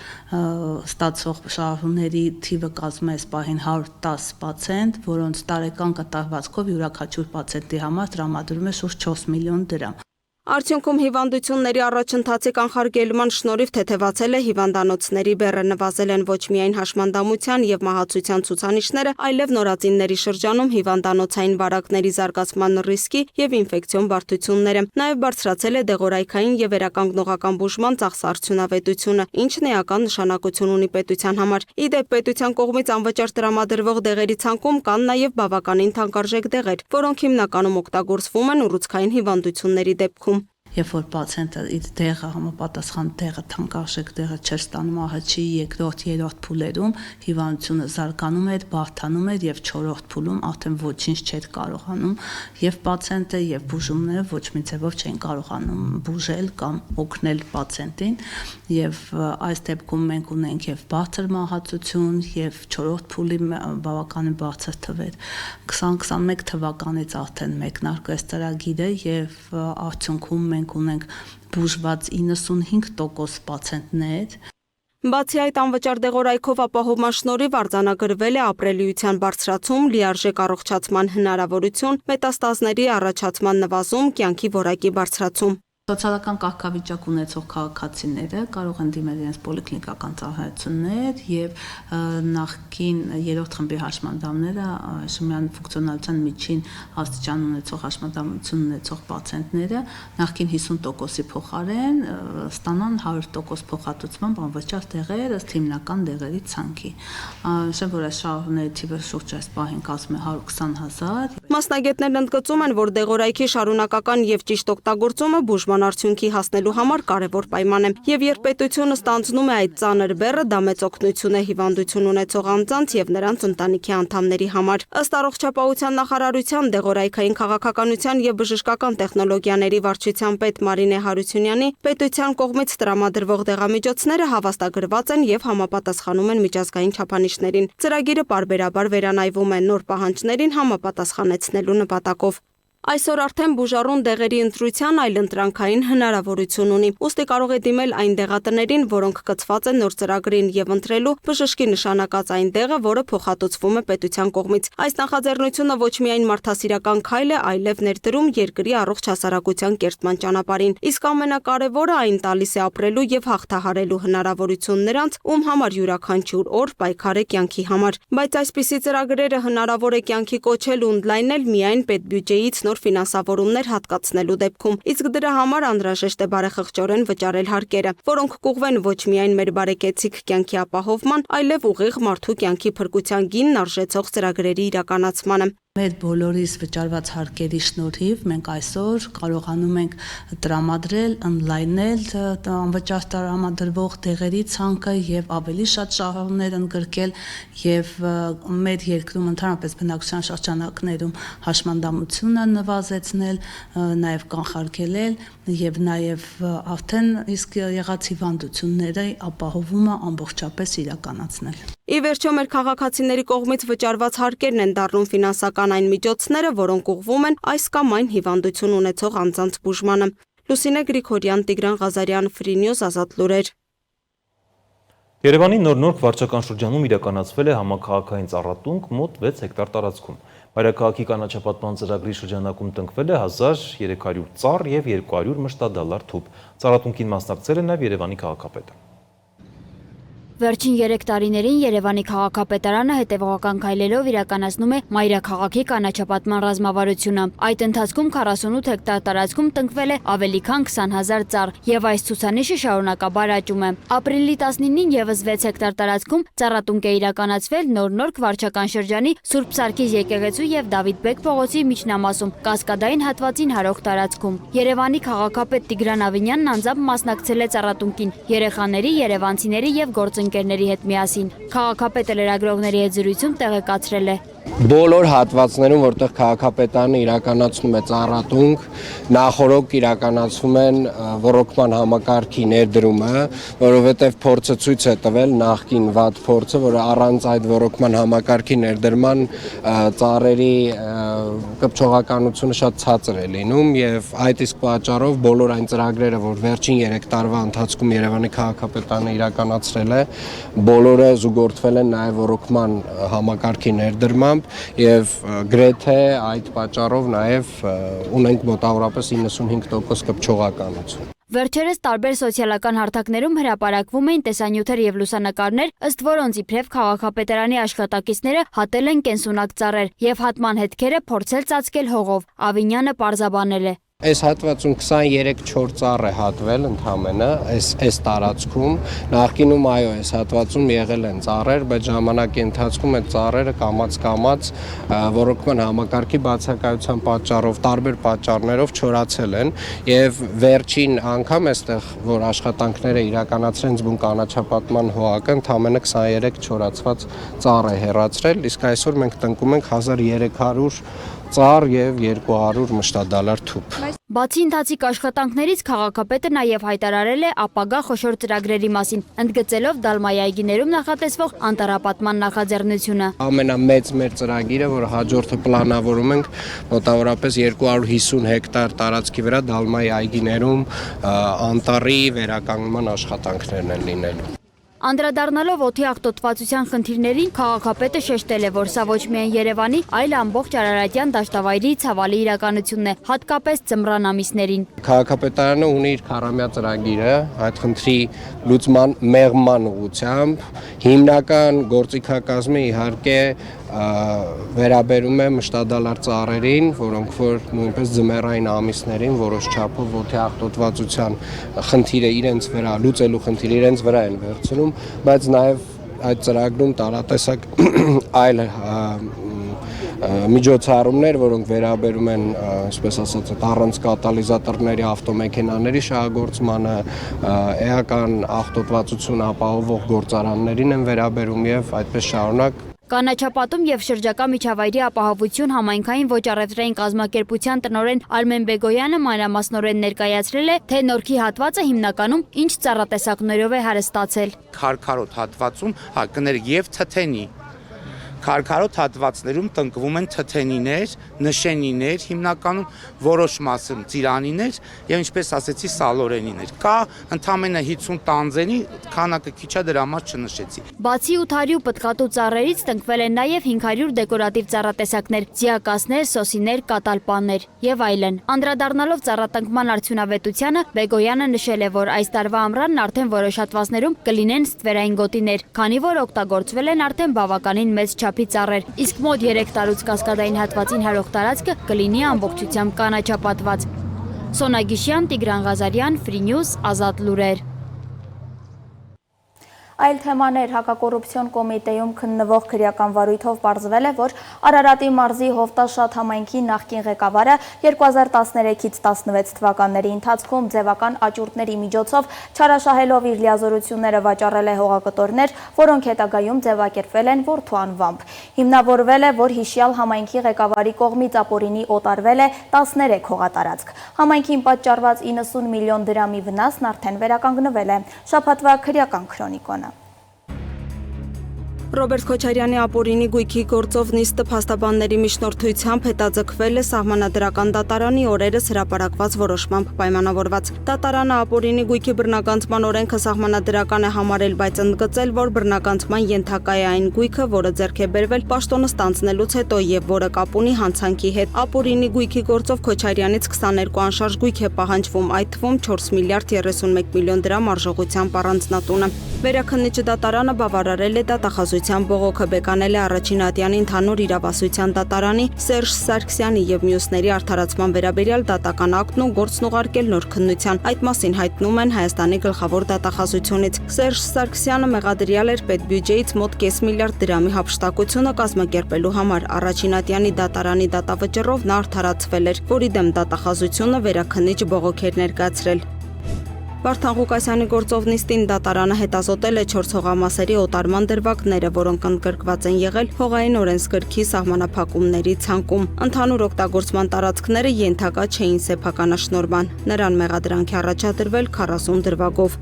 ստացող շահառուների թիվը կազմում է այս պահին 110 պացիենտ, որոնց տարեկան կատարվածքով յուրաքանչյուր պացիենտի համար տրամադրում է շուրջ 4 միլիոն դրամ։ Արդյունքում հիվանդությունների առաջընթացի կանխարգելման շնորհիվ թեթևացել է հիվանդանոցների բեռը, նվազել են ոչ միայն հաշմանդամության եւ մահացության ցուցանիշները, այլև նորածինների շրջանում հիվանդանոցային վարակների զարգացման ռիսկի եւ ինֆեկցիոն բարդությունները։ Նաեւ բարձրացել է դեղորայքային եւ վերականգնողական բուժման ծախսարդյունավետությունը, ինչն էական նշանակություն ունի պետության համար։ Ի դեպ, պետության կողմից անվճար տրամադրվող դեղերի ցանկում կան նաեւ բավականին թանկարժեք դեղեր, որոնք հիմնականում օգտագործվում են ուռուցքային հիվանդությունների դեպքում։ Երբ որ պացիենտը իր դեղը համապատասխան դեղը թանկարժեք դեղը չէր ստանում ահաչի երկրորդ, երրորդ փուլերում, հիվանդությունը զարգանում էր, բարդանում էր եւ 4-րդ փուլում արդեն ոչինչ չէր կարողանում եւ պացիենտը եւ բուժումները ոչ մի ձևով չէին կարողանում բուժել կամ օգնել պացիենտին եւ այս դեպքում մենք ունենք եւ բարձր մահացություն եւ 4-րդ փուլի բավականին բարձր թվեր 2021 թվականից արդեն մեկնարկել է ծրագիրը եւ արդյունքում մենք ունենք բուժված 95% պացիենտներ։ Բացի այդ, անվճար դեղորայքով ապահովման շնորհիվ արձանագրվել է ապրելիության բարձրացում, լիարժեք առողջացման հնարավորություն, մետաստազների առաջացման նվազում, կյանքի որակի բարձրացում։ Սոցիալական կարգավիճակ ունեցող քաղաքացիները կարող են դիմել իրենց պոլիկլինիկական ծառայություններ եւ նախկին երրորդ խմբի հաշմանդամները, շմյան ֆունկցիոնալության միջին աստիճան ունեցող հաշմանդամություն ունեցող պացիենտները նախկին 50%-ի փոխարեն ստանան 100% փոխհատուցման անվճար դեղեր ըստ հիմնական դեղերի ցանկի։ Նշեմ, որ այս շահառուների թիվը շուրջ այս պահին կազմում է 120,000։ Մասնագետներն ընդգծում են, որ դեղորայքի շարունակական եւ ճիշտ օգտագործումը բուժման արդյունքի հասնելու համար կարևոր պայման է, եւ երբ պետությունը ստանձնում է այդ ծանր բեռը, դա մեծ օգնություն է հիվանդություն ունեցող անձանց եւ նրանց ընտանիքի անդամների համար։ Ըստ առողջապահության նախարարության դեղորայքային քաղաքականության եւ բժշկական տեխնոլոգիաների վարչության պետ Մարինե Հարությունյանի պետության կողմից տրամադրվող դեղամիջոցները հավաստագրված են եւ համապատասխանում են միջազգային չափանիշներին։ Ծրագիրը պարբերաբար վերանայվում է նոր պահանջներին համապատասխանեցնելու նպատակով։ Այսօր արդեն բուժառուն դեղերի ընտրության այլընտրանքային հնարավորություն ունի։ Ուստի կարող է դիմել այն դեղատներին, որոնք կցված են նոր ծրագրին եւ ընտրելու բժշկի նշանակած այն դեղը, որը փոխհատուցվում է պետության կողմից։ Այս նախաձեռնությունը ոչ միայն մարդասիրական քայլ է, այլև ներդրում երկրի առողջ հասարակության կերտման ճանապարհին։ Իսկ ամենակարևորը այն տալիս է ապրելու եւ հաղթահարելու հնարավորություն նրանց, ում համար յուրաքանչյուր օր պայքար է կյանքի համար։ Բայց այսպիսի ծրագրերը հնարավոր է կյանքի կոչել ու ընդլայնել միայն պետբյուջեից ֆինանսավորումներ հատկացնելու դեպքում, իսկ դրա համար անհրաժեշտ է բարեխղճորեն վճարել հարկերը, որոնք կուղղվեն ոչ միայն մեր բարեկեցիկ կյանքի ապահովման, այլև ուղիղ մարդու կյանքի փրկության գինն արժեցող ծրագրերի իրականացմանը։ Մեր բոլորիս վճարված հարկերի շնորհիվ մենք այսօր կարողանում ենք տրամադրել, ընդլայնել անվճար տրամադրվող դեղերի ցանկը եւ ավելի շատ շահառուներ ընդգրկել եւ մեր երկրում ընդհանրապես բնակչության շրջանակներում հաշմանդամությունը նվազեցնել, նաեւ կանխարգելել եւ նաեւ արդեն իսկ եղած հիվանդությունների ապահովումը ամբողջապես իրականացնել։ Ի վերջո մեր քաղաքացիների կողմից վճարված հարկերն են դառնում ֆինանսական այն միջոցները, որոնք ուղղվում են այս կամ այն հիվանդություն ունեցող անձանց բուժմանը։ Լուսինե Գրիգորյան, Տիգրան Ղազարյան, Free News, Ազատ լուրեր։ Երևանի Նոր-Նորք վարչական շրջանում իրականացվել է համաքաղաքային ծառատունք մոտ 6 հեկտար տարածքում։ Մայրաքաղաքի կանաչապատման ծրագրի շրջանակում տնկվել է 1300 ծառ եւ 200 մշտադալար թուփ։ Ծառատունքին մասնակցել է նաեւ Երևանի քաղաքապետը։ Վերջին 3 տարիներին Երևանի քաղաքապետարանը հետևողական քայլերով իրականացնում է մայրաքաղաքի կանաչապատման ռազմավարությունը։ Այդ ընթացքում 48 հեկտար տարածքում տնկվել է ավելի քան 20,000 ծառ եւ այս ցուցանիշը շարունակաբար աճում է։ Ապրիլի 19-ին եւս 6 հեկտար տարածքում ծառատունք է իրականացվել Նոր-Նորք վարչական շրջանի Սուրբ Սարգիս եկեղեցու եւ Դավիթ Բեկ փողոցի միջնամասում կասկադային հատվածին հարող տարածքում։ Երևանի քաղաքապետ Տիգրան Ավինյանն անձամբ մասնակցել է ծառատունքին երեխաների, երևանցիների եւ գործընկերների հետ միասին։ Քաղաքապետը լրագրողների հետ զրույցում տեղեկացրել է. Բոլոր հատվածներում, որտեղ քաղաքապետարանը իրականացնում է ծառատունք, նախորոք իրականացվում են ոռոգման համակարգի ներդրումը, որովհետև փորձը ցույց է տվել նախկին վատ փորձը, որ առանց այդ ոռոգման համակարգի ներդրման ծառերի կպչողականությունը շատ ցածր է լինում եւ այդ իսկ պատճառով բոլոր այն ծրագրերը, որ վերջին 3 տարվա ընթացքում Երևանի քաղաքապետարանը իրականացրել է, բոլորը զուգորդվել են նաեւ ոռոգման համակարգի ներդրմամբ եւ գրեթե այդ պատճառով նաեւ ունենք մոտավորապես 95% կպչողականություն։ Վերջերս տարբեր սոցիալական հարթակներում հրապարակվում էին տեսանյութեր եւ լուսանկարներ, ըստ որոնց իբրև քաղաքապետարանի աշխատակիցները հատել են կենսունակ ծառեր եւ հատման հետքերը փորձել ծածկել հողով։ Ավինյանը պարզաբանել է. Այս հատվածում 23-4 ծառ է հատվել ընդհանրապես այս տարածքում, նախկինում այո, այս հատվածում եղել են ծառեր, բայց ժամանակի ընթացքում այդ ծառերը կամաց ոռոգման համակարգի բացակայության պատճառով, տարբեր պատճառներով չորացել են եւ վերջին անգամ այստեղ, որ աշխատանքները իրականացրեն զբուն կանաչապատման հողակը, ընդհանրապես 23 չորացված ծառ է հեռացրել, իսկ այսօր մենք տնկում ենք 1300 ծառ եւ 200 մշտադալար թուփ։ Բացի ընթացիկ աշխատանքներից քաղաքապետը նաև հայտարարել է ապագա խոշոր ծրագրերի մասին, ընդգծելով Դալմայի այգիներում նախատեսվող անտառապատման նախաձեռնությունը։ Ամենամեծ մեր ծրագիրը, որ հաջորդը պլանավորում ենք, մոտավորապես 250 հեկտար տարածքի վրա Դալմայի այգիներում անտառի վերականգնման աշխատանքներն են լինելու։ Անդրադառնալով օդի աղտոտվածության խնդիրներին, քաղաքապետը շեշտել է, որ սա ոչ միայն Երևանի, այլ ամբողջ Արարատյան դաշտավայրի ցավալի իրականությունն է, հատկապես ձմռան ամիսներին։ Քաղաքապետարանը ունի իր քառամյա ծրագիրը, այդ խնդրի լուծման մեղման ուղղությամբ, հիմնական գործիքակազմը իհարկե վերաբերում է մշտադալար ծառերին, որոնք որ նույնպես ձմեռային ամիսներին որոշ չափով օդի աղտոտվածության խնդիրը իրենց վրա լուծելու խնդիրը իրենց վրա են վերցնում, բայց նաև այդ ծրագրում տարատեսակ այլ միջոցառումներ, որոնք վերաբերում են, այսպես ասած, առանց կատալիզատորների ավտոմեքենաների շահագործմանը, էական աղտոտվածություն ապահովող գործարաններին են վերաբերում եւ այդպես շարունակ։ Կանաչապատում եւ շրջակա միջավայրի ապահովություն համայնքային ոչ առևտրային կազմակերպության տնօրեն Արմեն Բեգոյանը մանրամասնորեն ներկայացրել է, թե Նորքի հատվածը հիմնականում ինչ ծառատեսակներով է հարստացել։ Քարքարոտ հատվածում կներ եւ թթենի։ Քարքարոտ հատվածներում տնկվում են թթենիներ, նշենիներ, հիմնականում որոշ մասը ծիրանիներ եւ ինչպես ասեցի սալորենիներ։ Կա ընդամենը 50 տանձենի, քանակը քիչ է, դրա համար չնշեցի։ Բացի 800 պտղատու ծառերից տնկվել են նաեւ 500 դեկորատիվ ծառատեսակներ, ձիակասներ, սոսիներ, կատալպաններ եւ այլն։ Անդրադառնալով ծառատնկման արդյունավետությանը, Բեգոյանը նշել է, որ այս տարվա ամռանն արդեն որոշ հատվածներում կլինեն ստվերային գոտիներ, քանի որ օգտագործվել են արդեն բավականին մեծ ծառեր, իսկ մոտ 3 տարուց կասկադային հատվածին հարող տարածքը կլինի ամբողջությամբ կանաչապատված։ Սոնա Գիշյան, Տիգրան Ղազարյան, Free News, Ազատ լուրեր։ Այլ թեմաներ հակակոռուպցիոն կոմիտեում քննվող քրեական վարույթով պարզվել է, որ Արարատի մարզի Հովտաշատ համայնքի նախկին ղեկավարը 2013-ից 16 թվականների ընթացքում ձևական աճուրդների միջոցով չարաշահելով իր լիազորությունները վաճառել է հողակտորներ, որոնք հետագայում ձևակերպվել են որդու անվամբ։ Հիմնավորվել է, որ հիշյալ համայնքի ղեկավարի կողմից ապօրինի օտարվել է 13 հողատարածք։ Համայնքին պատճառված 90 միլիոն դրամի վնասն արդեն վերականգնվել է։ Շաբաթվա քրեական քրոնիկոնը։ Ռոբերտ Քոչարյանի ապօրինի գույքի գործով նիստը փաստաբանների միջնորդությամբ հետաձգվել է Սահմանադրական դատարանի օրերս հրապարակված որոշմամբ պայմանավորված։ Դատարանը ապօրինի գույքի բռնականցման օրենքը սահմանադրական է համարել, բայց ընդգծել, որ բռնականցման ենթակա է այն գույքը, որը ձեռք է բերվել պաշտոնը ստանձնելուց հետո եւ որը կապ ունի հանցանքի հետ։ Ապօրինի գույքի գործով Քոչարյանից 22 անշարժ գույք է պահանջվում, այդ թվում 4 միլիարդ 31 միլիոն դրամ արժողությամբ առանձնատունը։ Վերաքննիչը դատարանը բավարարել է դատախազության բողոքը, բեկանել է Առաջին ատյանի ընդհանուր իրավասության դատարանի Սերժ Սարգսյանի եւ մյուսների արդարացման վերաբերյալ դատական ակտն ու գործն ուղարկել նոր քննության։ Այդ մասին հայտնում են Հայաստանի գլխավոր դատախազությունից։ Սերժ Սարգսյանը մեղադրյալ էր պետբյուջեից մոտ 5 միլիարդ դրամի հափշտակությունը կազմակերպելու համար։ Առաջին ատյանի դատարանի դատավճռով նա արդարացվել էր, որի դեմ դատախազությունը վերաքննիչ բողոք էր ներկայացրել։ Վարդան Ղուկասյանի գործով նիստին դատարանը հետազոտել է 4 հողամասերի օտարման դրվագները, որոնք ընդգրկված են եղել հողային օրենսգրքի սահմանափակումների ցանկում։ Ընդհանուր օգտագործման տարածքները ենթակա չէին սեփականաշնորհման։ Նրան մեղադրանքի առաջադրվել 40 դրվագով։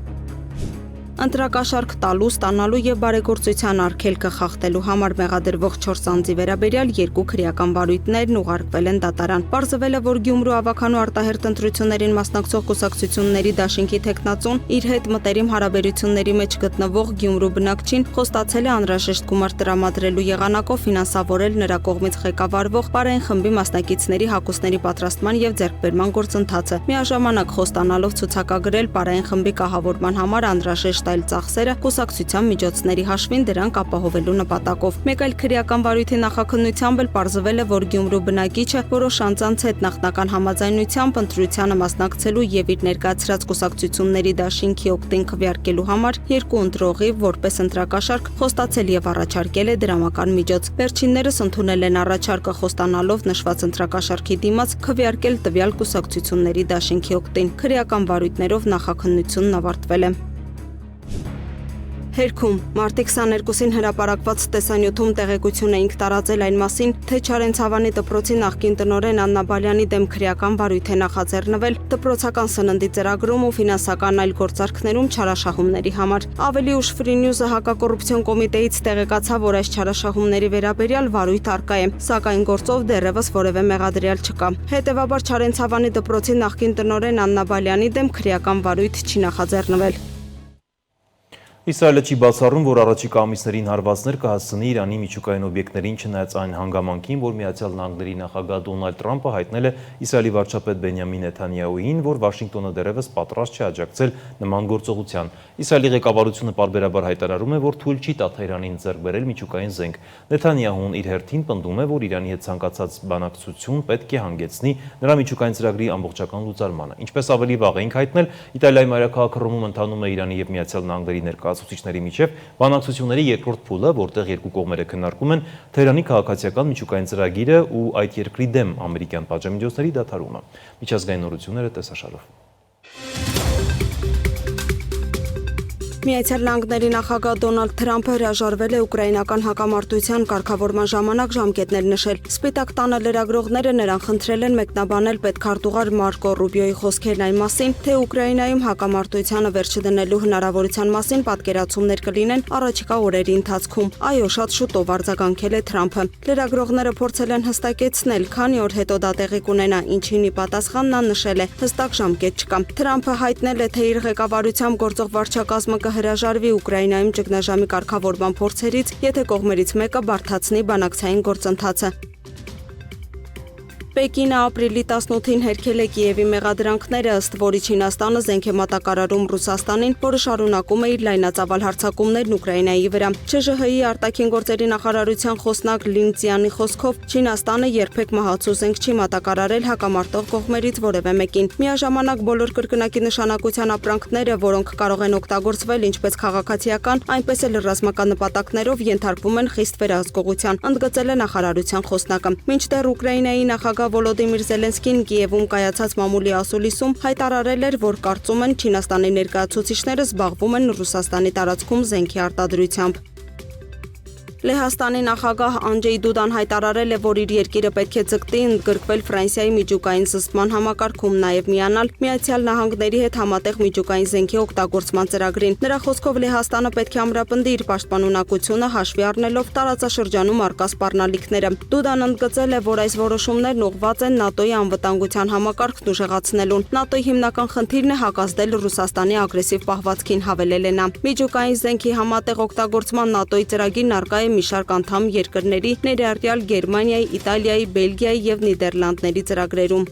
Ընտրակաշարք տալու, ստանալու եւ բարեգործության արգելքը խախտելու համար մեղադրվող 4 անձի վերաբերյալ 2 քրեական վարույթներն ուղարկվել են դատարան։ Պարզվել է, որ Գյումրու ավականու արտահերթ ընտրություններին մասնակցող կուսակցությունների դաշինքի տեխնացուն իր հետ մտերիմ հարաբերությունների մեջ գտնվող Գյումրու բնակչին խոստացել է անհրաժեշտ գումար տրամադրելու եղանակով ֆինանսավորել նրա կողմից ղեկավարվող պարային խմբի մասնակիցների հագուստների պատրաստման եւ ձեռքբերման գործընթացը։ Միաժամանակ խոստանալով ցուցակագրել պարային խմբի կահավորման համար անհրաժեշտ այլ ծախսերը կուսակցության միջոցների հաշվին դրանք ապահովելու նպատակով։ Մեկ այլ քրեական վարույթի նախաքննությամբ էլ պարզվել է, որ Գյումրու բնակիչը որոշ անձանց հետ նախնական համաձայնությամբ ընտրությանը մասնակցելու եւ իր ներկայացրած կուսակցությունների դաշինքի օգտին քվեարկելու համար 2 ընտրողի որպես ընտրակաշարք խոստացել եւ առաջարկել է դրամական միջոց։ Վերջիններս ընդունել են առաջարկը խոստանալով նշված ընտրակաշարքի դիմաց քվեարկել տվյալ կուսակցությունների դաշինքի օգտին։ Քրեական վարույթներով նախաքննությունն ավարտվել է։ Հերքում մարտի 22-ին հրապարակված տեսանյութում տեղեկություն էինք տարածել այն մասին, թե Չարենցավանի դպրոցի նախկին տնօրեն Աննա Բալյանի դեմ քրեական վարույթ է նախաձեռնվել դպրոցական սննդի ծրագրում ու ֆինանսական այլ գործարքներում չարաշահումների համար։ Ավելի ուշ Free News-ը հակակոռուպցիոն կոմիտեից տեղեկացավ, որ այս չարաշահումների վերաբերյալ վարույթ առկա է, սակայն գործով դեռևս որևէ մեղադրյալ չկա։ Հետևաբար Չարենցավանի դպրոցի նախկին տնօրեն Աննա Բալյանի դեմ քրեական վարույթ չի նախաձեռնվել։ Իսրայելը չի բացառում, որ առաջիկա ամիսներին հարվածներ կհասցնի Իրանի միջուկային օբյեկտներին, չնայած այն հանգամանքին, որ Միացյալ Նահանգների նախագահ Դոնալդ Թրամփը հայտնել է Իսրայելի վարչապետ Բենյամին Նեթանյահուին, որ Վաշինգտոնը դեռևս պատրաստ չէ աջակցել նման գործողության։ Իսրայելի ղեկավարությունը պարբերաբար հայտարարում է, որ թույլ չի տա Թեհրանին ձեռք բերել միջուկային զենք։ Նեթանյահուն իր հերթին պնդում է, որ Իրանի հետ ցանկացած բանակցություն պետք է հանգեցնի նրա միջուկային ծրագրի ամբողջական լուծարմանը։ Ինչպես ավելի վաղ էինք հայտնել, Իտալիայի մայրաքաղաք Հռոմում ընթանում է Իրանի եւ Միացյալ Նահանգների ներկայացուցիչների միջև բանակցությունների երկրորդ փուլը, որտեղ երկու կողմերը քննարկում են Թեհրանի քաղաքացիական միջուկային ծրագիրը ու այդ երկրի դեմ ամերիկյան պատժամիջոցների դադարումը։ Միջազգային նորությունները տեսաշարով։ Միացյալ Նահանգների նախագահ Դոնալդ Թրամփը հրաժարվել է ուկրաինական հակամարտության կարգավորման ժամանակ ժամկետներ նշել։ Սպիտակ տանը լրագրողները նրան խնդրել են մեկնաբանել պետքարտուղար Մարկո Ռուբիոյի խոսքերն այն մասին, թե Ուկրաինայում հակամարտությանը վերջ դնելու հնարավորության մասին պատկերացումներ կլինեն առաջիկա օրերի ընթացքում։ Այո, շատ շուտով արձագանքել է Թրամփը։ Լրագրողները փորձել են հստակեցնել, քանի օր հետո դա տեղի կունենա, ինչին ի պատասխան նա նշել է, հստակ ժամկետ չկա։ Թրամփը հայտնել է, թե իր ղեկավարությամբ գործող վարչակազմը հրաժարվի Ուկրաինայում ճգնաժամի կարգավորման փորձերից, եթե կողմերից մեկը բարդացնի բանակցային գործընթացը։ Պեկինը ապրիլի 18-ին հերքել է Կիևի մեղադրանքները, ըստ որի Չինաստանը զենք է մատակարարում Ռուսաստանին, որը շարունակում է իր լայնածավալ հարձակումներն Ուկրաինայի վրա։ ՉԺՀ-ի արտաքին գործերի նախարարության խոսնակ Լին Ցյանի խոսքով Չինաստանը երբեք մահացու զենք չի մատակարարել հակամարտող կողմերից որևէ մեկին։ Միաժամանակ բոլոր կրկնակի նշանակության ապրանքները, որոնք կարող են օգտագործվել ինչպես քաղաքացիական, այնպես էլ ռազմական նպատակներով, ենթարկվում են խիստ վերահսկողության, ընդգծել է նախարարության խոսնակը։ Մինչդեռ Ուկրաինայի նախագահ Վոլոդիմիր Զելենսկին Կիևում կայացած մամուլի ասուլիսում հայտարարել էր, որ կարծում են Չինաստանի ներկայացուցիչները զբաղվում են Ռուսաստանի տարածքում զենքի արտադրությամբ։ Լեհաստանի նախագահ Անջեյ Դուդան հայտարարել է, որ իր երկիրը պետք է ձգտի ընդգրկվել Ֆրանսիայի միջուկային զսպման համակարգում, նաև միանալ Միացյալ Նահանգների հետ համատեղ միջուկային զենքի օգտագործման ծրագրին։ Նրա խոսքով Լեհաստանը պետք է ամրապնդի իր պաշտպանունակությունը հաշվի առնելով տարածաշրջանում առկա սպառնալիքները։ Դուդան ընդգծել է, որ այս որոշումներն ուղղված են ՆԱՏՕ-ի անվտանգության համակարգն ուժեղացնելուն։ ՆԱՏՕ-ի հիմնական խնդիրն է հակազդել Ռուսաստանի ագրեսիվ պահվածքին, հավելել է նա։ Միջուկային զենքի համատեղ օգտագործման ՆԱՏՕ-ի ծրագիրն առկա է մի շարք անդամ երկրների, ներառյալ Գերմանիայի, Իտալիայի, Բելգիայի եւ Նիդերլանդների ծրագրերում։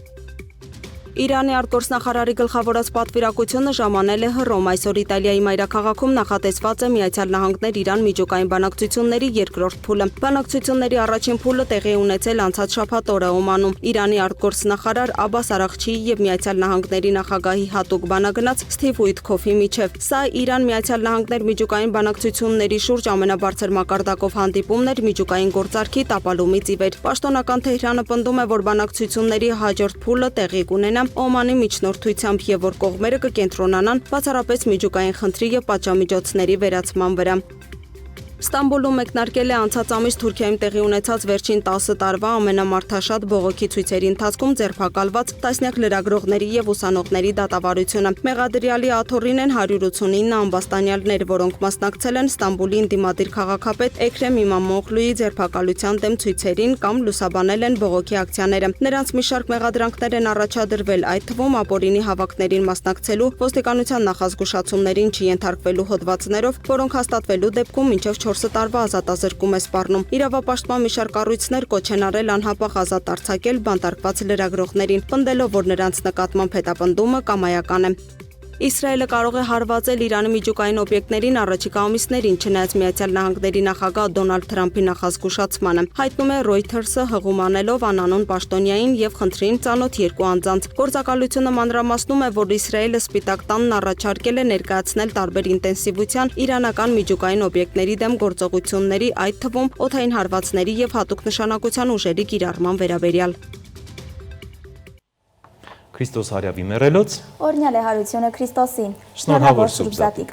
Իրանի արտգործնախարարի գլխավորած պատվիրակությունը ժամանել է Հռոմ։ Այսօր Իտալիայի մայրաքաղաքում նախատեսված է Միացյալ Նահանգներ-Իրան միջուկային բանակցությունների երկրորդ փուլը։ Բանակցությունների առաջին փուլը տեղի ունեցել անցած շաբաթ օրը Օմանում։ Իրանի արտգործնախարար Աբբաս Արաղչիի եւ Միացյալ Նահանգների նախագահի հատուկ բանագնաց Սթիվ Ուիթքոֆի միջև։ Սա Իրան-Միացյալ Նահանգներ միջուկային բանակցությունների շուրջ ամենաբարձր մակարդակով հանդիպումն էր միջուկային գործարքի տապալումից ի վեր։ Պաշտոնական Թեհրանը պնդում է, որ բանակցությունների հաջորդ փուլը տեղի կունենա Օմանի միջնորդությամբ եւ որ կողմերը կկենտրոնանան բացառապես միջուկային խնդրի եւ պատժամիջոցների վերացման վրա։ Ստամբուլում մեկնարկել է անցած ամիս Թուրքիայում տեղի ունեցած վերջին 10 տարվա ամենամարդաշատ բողոքի ցույցերի ընթացքում ձերբակալված տասնյակ լրագրողների եւ ուսանողների դատավարությունը։ Մեղադրյալի աթոռին են 189 ամբաստանյալներ, որոնք մասնակցել են Ստամբուլի ընդդիմադիր քաղաքապետ Էքրեմ Իմամօղլուի ձերբակալության դեմ ցույցերին կամ լուսաբանել են բողոքի ակցիաները։ Նրանց մի շարք մեղադրանքներ են առաջադրվել, այդ թվում ապօրինի հավաքներին մասնակցելու, ոստիկանության նախազգուշացումներին չենթարկվելու հոդվածներով, որոնք հաստատվելու դեպքում մինչև 4 տարվա ազատազրկում է սպառնում։ Իրավապաշտպան մի շարք կառույցներ կոչ են արել անհապաղ ազատ արձակել բանտարկված լրագրողներին, պնդելով, որ նրանց նկատմամբ հետապնդումը կամայական է։ Իսրայելը կարող է հարվածել Իրանի միջուկային օբյեկտներին առաջիկա ամիսներին, չնայած Միացյալ Նահանգների նախագահ Դոնալդ Թրամփի նախազգուշացմանը, հայտնում է Reuters-ը հղում անելով անանուն պաշտոնյային եւ խնդրին ծանոթ երկու անձանց։ Գործակալությունը մանրամասնում է, որ Իսրայելը Սպիտակ տանն առաջարկել է ներկայացնել տարբեր ինտենսիվության իրանական միջուկային օբյեկտների դեմ գործողությունների, այդ թվում օդային հարվածների եւ հատուկ նշանակության ուժերի կիրառման վերաբերյալ։ Քրիստոս հարյավի մեռելոց Օրհնյալ է հարությունը Քրիստոսին։ Շնորհավոր Սուրբ Զատիկ։